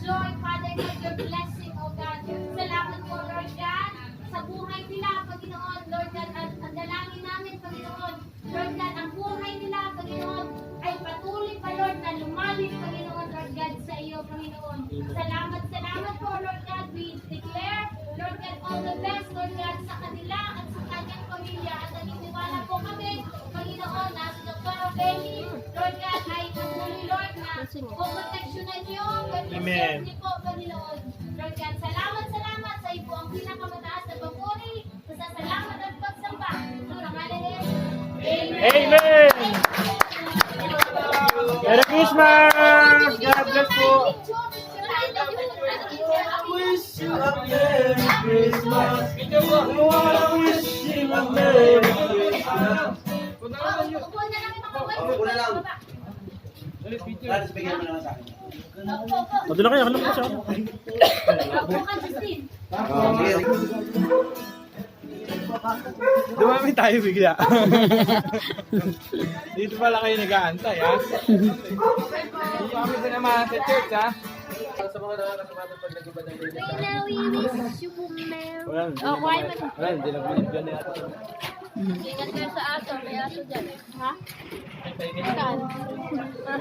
joy, Father God, your blessing, oh God. Salamat po, Lord God, sa buhay nila, Panginoon, Lord God, at ang dalangin namin, Panginoon, Lord God, ang buhay nila, Panginoon, ay patuloy pa, Lord, na lumalim, Panginoon, Lord God, sa iyo, Panginoon. Salamat po, Lord God, we declare, Lord God, all the best, Lord God, sa kanila at sa kanyang pamilya, at naniniwala po kami, Panginoon, na si Dr. Obeli, Lord God, ay patuloy, Lord, na puproteksyonan niyo, Amen. niyo po, Panginoon. Lord God, salamat sa iyo po ang pinakamataas na papuri, sa salamat at pagsamba. Sa pangalan ni Jesus. Amen. Amen! Merry Christmas! God bless po! Wish you a Merry Christmas. We wanna wish you a Merry Christmas. Upo na lang ito, Upo na lang. Francis, bigyan mo naman sa akin. Opo. Doon na kayo, alam ko siya. Opo ka, Justin. Dumami tayo bigla. Dito pala kayo nag-aantay, ha? Hindi kami sinamahan sa church, ha? Sa mga nakakasamahan pag nag-iba ng May we wish you a Merry. Wala, hindi lang manibyan na yata. Ingat kayo sa aso, may aso dyan. Ha? Saan? Ha?